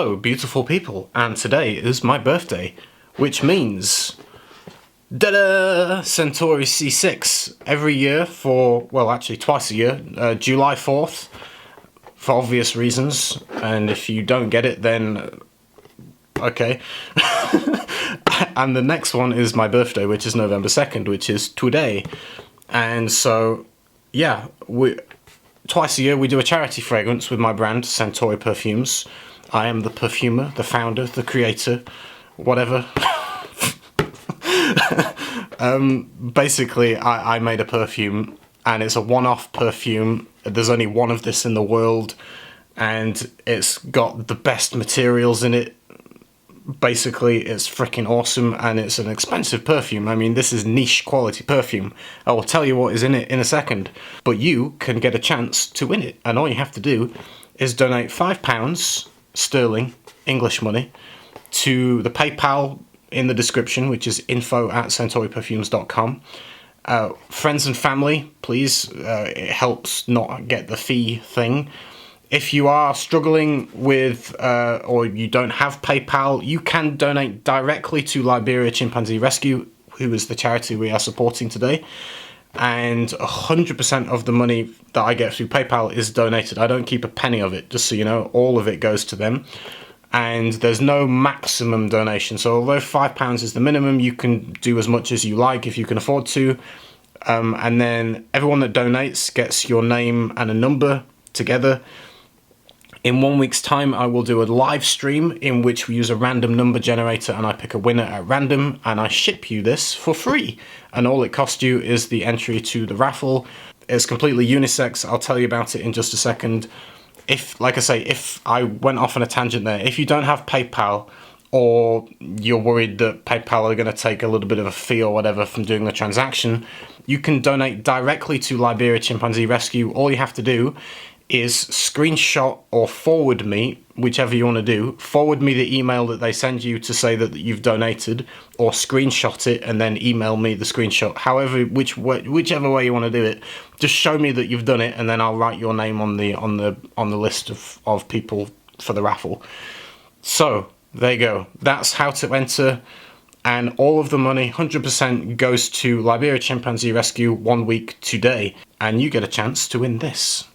Hello, beautiful people, and today is my birthday, which means... da-da! Centauri C6. Every year for, well, actually twice a year, July 4th, for obvious reasons, and if you don't get it, then... okay. And the next one is my birthday, which is November 2nd, which is today. And so, yeah, twice a year we do a charity fragrance with my brand, Centauri Perfumes. I am the perfumer, the founder, the creator, whatever. Basically, I made a perfume, and it's a one-off perfume. There's only one of this in the world, and it's got the best materials in it. Basically, it's freaking awesome, and it's an expensive perfume. I mean, this is niche quality perfume. I will tell you what is in it in a second, but you can get a chance to win it, and all you have to do is donate £5 sterling, English money, to the PayPal in the description, which is info@centauriperfumes.com. Friends and family, please. It helps not get the fee thing. If you are struggling with, or you don't have PayPal, you can donate directly to Liberia Chimpanzee Rescue, who is the charity we are supporting today. And 100% of the money that I get through PayPal is donated. I don't keep a penny of it, just so you know. All of it goes to them. And there's no maximum donation. So although £5 is the minimum, you can do as much as you like if you can afford to. And then everyone that donates gets your name and a number together. In 1 week's time, I will do a live stream in which we use a random number generator and I pick a winner at random and I ship you this for free. And all it costs you is the entry to the raffle. It's completely unisex. I'll tell you about it in just a second. Like I say, if I went off on a tangent there, if you don't have PayPal or you're worried that PayPal are going to take a little bit of a fee or whatever from doing the transaction, you can donate directly to Liberia Chimpanzee Rescue. All you have to do is screenshot or forward me, whichever you want to do, forward me the email that they send you to say that you've donated, or screenshot it and then email me the screenshot. However, whichever way you want to do it, just show me that you've done it, and then I'll write your name on the list of people for the raffle. So there you go. That's how to enter, and all of the money, 100%, goes to Liberia Chimpanzee Rescue 1 week today, and you get a chance to win this,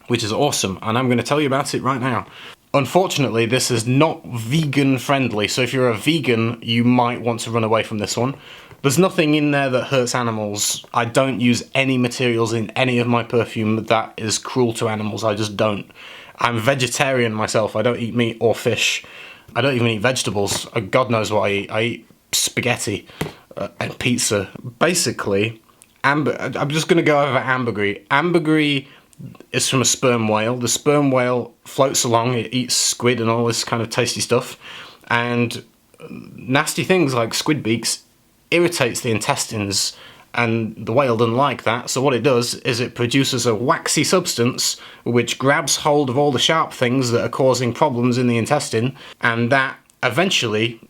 which is awesome, and I'm going to tell you about it right now. Unfortunately, this is not vegan friendly, so if you're a vegan, you might want to run away from this one. There's nothing in there that hurts animals. I don't use any materials in any of my perfume that is cruel to animals. I just don't. I'm vegetarian myself. I don't eat meat or fish. I don't even eat vegetables. God knows what I eat. I eat spaghetti and pizza. Basically, I'm just going to go over ambergris. Ambergris is from a sperm whale. The sperm whale floats along, it eats squid and all this kind of tasty stuff, and nasty things like squid beaks irritates the intestines, and the whale doesn't like that, so what it does is it produces a waxy substance which grabs hold of all the sharp things that are causing problems in the intestine, and that eventually,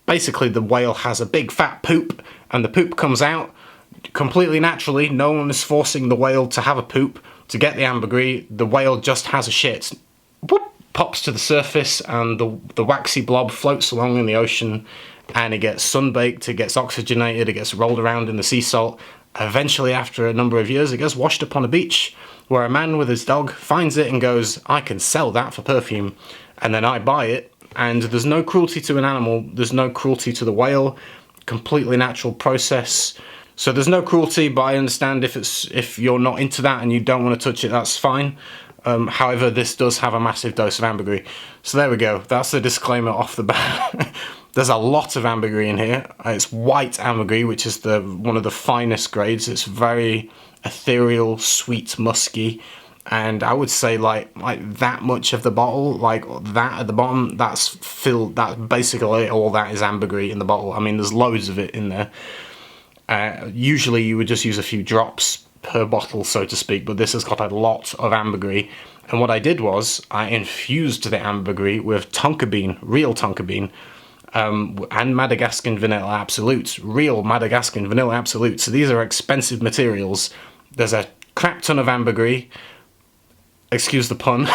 basically the whale has a big fat poop, and the poop comes out completely naturally. No one is forcing the whale to have a poop to get the ambergris. The whale just has a shit. Whoop, pops to the surface, and the waxy blob floats along in the ocean, and it gets sunbaked, it gets oxygenated, it gets rolled around in the sea salt. Eventually, after a number of years, it gets washed up on a beach, where a man with his dog finds it and goes, I can sell that for perfume. And then I buy it, and there's no cruelty to an animal, there's no cruelty to the whale, completely natural process. So there's no cruelty, but I understand if you're not into that and you don't want to touch it, that's fine. However, this does have a massive dose of ambergris. So there we go. That's the disclaimer off the bat. There's a lot of ambergris in here. It's white ambergris, which is one of the finest grades. It's very ethereal, sweet, musky. And I would say like that much of the bottle, like that at the bottom, that's filled. That's basically all that is ambergris in the bottle. I mean, there's loads of it in there. Usually you would just use a few drops per bottle, so to speak, but this has got a lot of ambergris. And what I did was I infused the ambergris with tonka bean, real tonka bean, and Madagascan Vanilla Absolute, real Madagascan Vanilla Absolute. So these are expensive materials. There's a crap ton of ambergris, excuse the pun,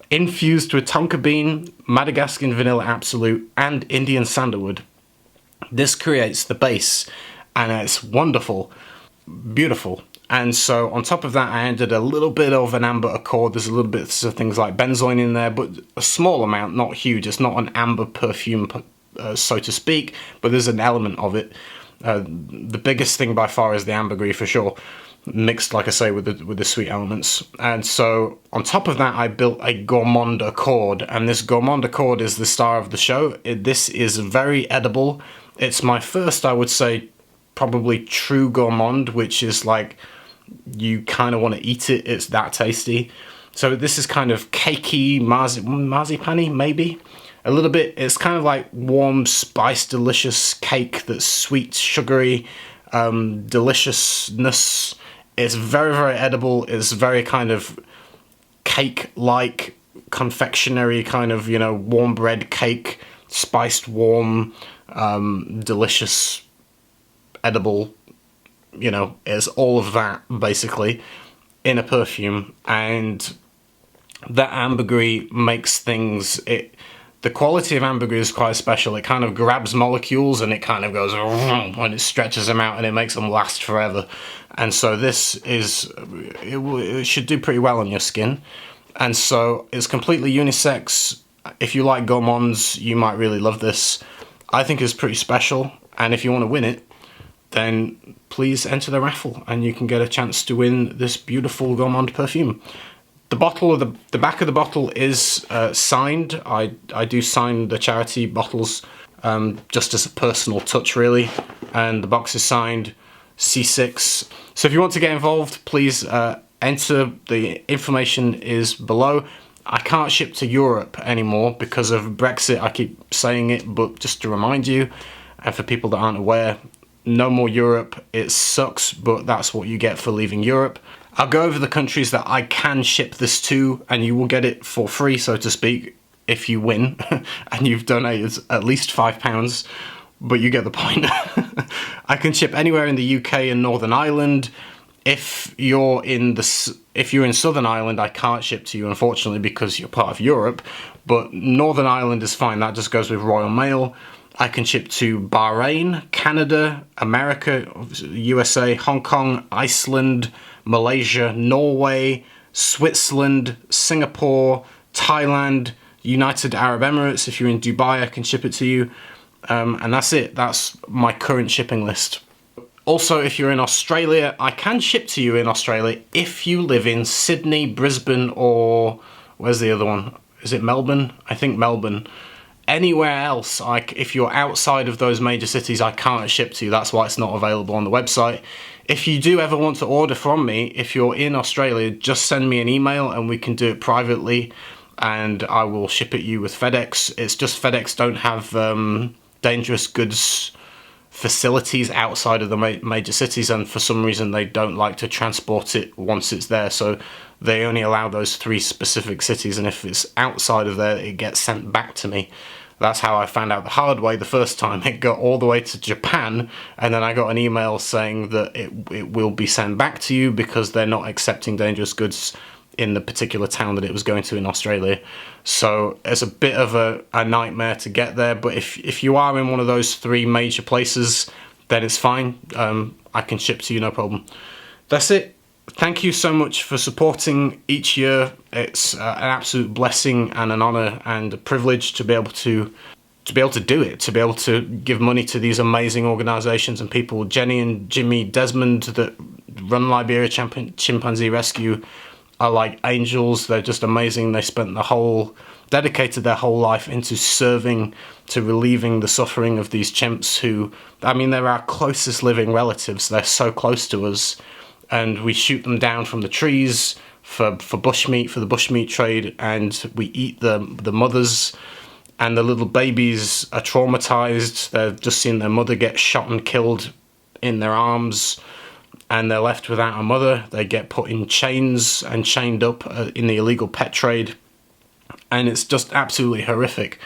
Infused with tonka bean, Madagascan vanilla absolute, and Indian sandalwood. This creates the base, and it's wonderful, beautiful. And so on top of that, I added a little bit of an amber accord. There's a little bit of things like benzoin in there, but a small amount, not huge. It's not an amber perfume, so to speak, but there's an element of it. The biggest thing by far is the ambergris for sure, mixed, like I say, with the sweet elements. And so on top of that, I built a Gourmand accord, and this Gourmand accord is the star of the show. This is very edible. It's my first, I would say, probably true gourmand, which is like you kind of want to eat it. It's that tasty. So this is kind of cakey, marzipan-y, maybe a little bit. It's kind of like warm, spiced, delicious cake that's sweet, sugary, deliciousness. It's very, very edible. It's very kind of cake-like, confectionery kind of, you know, warm bread cake, spiced, warm, delicious, edible, you know, it's all of that basically in a perfume. And that ambergris makes things, the quality of ambergris is quite special. It kind of grabs molecules and it kind of goes when it stretches them out, and it makes them last forever. And so this is, it should do pretty well on your skin. And so it's completely unisex. If you like gourmands, you might really love this. I think it's pretty special, and if you want to win it, then please enter the raffle and you can get a chance to win this beautiful Gourmand perfume. The bottle, of the back of the bottle is signed. I do sign the charity bottles just as a personal touch, really. And the box is signed C6. So if you want to get involved, please enter. The information is below. I can't ship to Europe anymore because of Brexit. I keep saying it, but just to remind you, and for people that aren't aware, no more Europe. It sucks, but that's what you get for leaving Europe. I'll go over the countries that I can ship this to, and you will get it for free, so to speak, if you win and you've donated at least £5, but you get the point. I can ship anywhere in the UK and Northern Ireland. If you're in Southern Ireland, I can't ship to you, unfortunately, because you're part of Europe, but Northern Ireland is fine. That just goes with Royal Mail. I can ship to Bahrain, Canada, America, USA, Hong Kong, Iceland, Malaysia, Norway, Switzerland, Singapore, Thailand, United Arab Emirates. If you're in Dubai, I can ship it to you. And that's it. That's my current shipping list. Also, if you're in Australia, I can ship to you in Australia if you live in Sydney, Brisbane, or where's the other one? Is it Melbourne? I think Melbourne. Anywhere else, if you're outside of those major cities, I can't ship to you. That's why it's not available on the website. If you do ever want to order from me, if you're in Australia, just send me an email and we can do it privately, and I will ship it you with FedEx. It's just FedEx don't have dangerous goods facilities outside of the major cities, and for some reason they don't like to transport it once it's there, so they only allow those 3 specific cities, and if it's outside of there, it gets sent back to me. That's how I found out the hard way the first time. It got all the way to Japan, and then I got an email saying that it will be sent back to you because they're not accepting dangerous goods in the particular town that it was going to in Australia. So it's a bit of a nightmare to get there, but if you are in one of those 3 major places, then it's fine. I can ship to you, no problem. That's it. Thank you so much for supporting each year. It's an absolute blessing and an honor and a privilege to be able to do it, to be able to give money to these amazing organizations and people. Jenny and Jimmy Desmond that run Liberia Chimpanzee Rescue are like angels. They're just amazing. They dedicated their whole life into serving, to relieving the suffering of these chimps who, I mean, they're our closest living relatives. They're so close to us, and we shoot them down from the trees for bushmeat, for the bushmeat trade, and we eat the mothers, and the little babies are traumatized. They've just seen their mother get shot and killed in their arms, and they're left without a mother. They get put in chains and chained up in the illegal pet trade, and it's just absolutely horrific.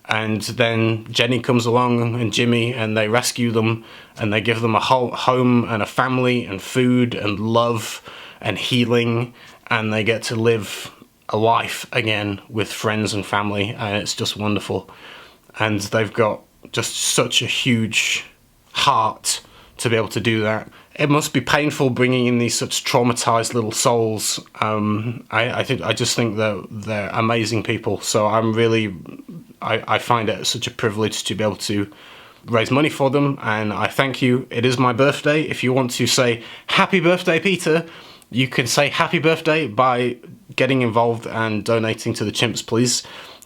And then Jenny comes along and Jimmy, and they rescue them, and they give them a home and a family and food and love and healing, and they get to live a life again with friends and family, and it's just wonderful. And they've got just such a huge heart to be able to do that. It must be painful bringing in these such traumatized little souls. I just think that they're amazing people. So I find it such a privilege to be able to raise money for them, and I thank you. It is my birthday. If you want to say happy birthday, Peter, you can say happy birthday by getting involved and donating to the chimps, please.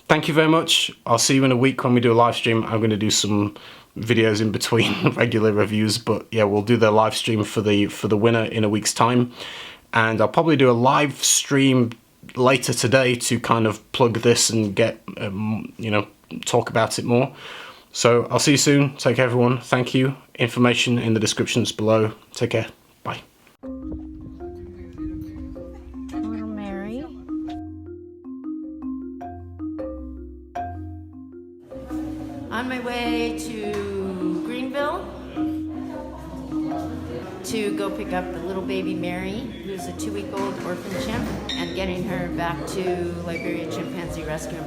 Thank you very much. I'll see you in a week when we do a live stream. I'm going to do some videos in between regular reviews, but yeah, we'll do the live stream for the winner in a week's time, and I'll probably do a live stream later today to kind of plug this and get talk about it more. So I'll see you soon. Take care, everyone. Thank you. Information in the descriptions below. Take care. Bye. Little Mary. On my way to Greenville to go pick up the little baby Mary, who's a 2-week-old orphan chimp, and getting her back to Liberia Chimpanzee Rescue.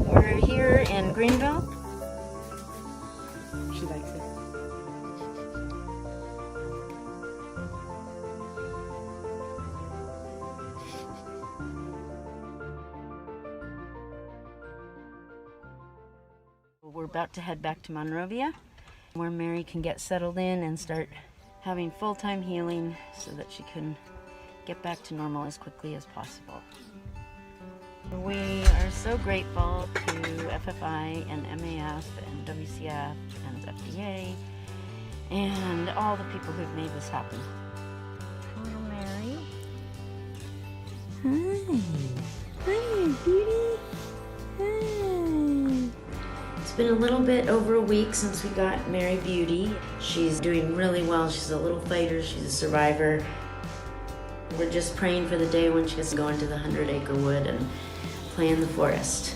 We're here in Greenville. She likes it. We're about to head back to Monrovia, where Mary can get settled in and start having full-time healing so that she can get back to normal as quickly as possible. We are so grateful to FFI and MAF and WCF and FDA and all the people who've made this happen. Hello, Mary. Hi. Hi, beauty. Hi. It's been a little bit over a week since we got Mary Beauty. She's doing really well. She's a little fighter. She's a survivor. We're just praying for the day when she gets to go into the 100-acre wood and play in the forest.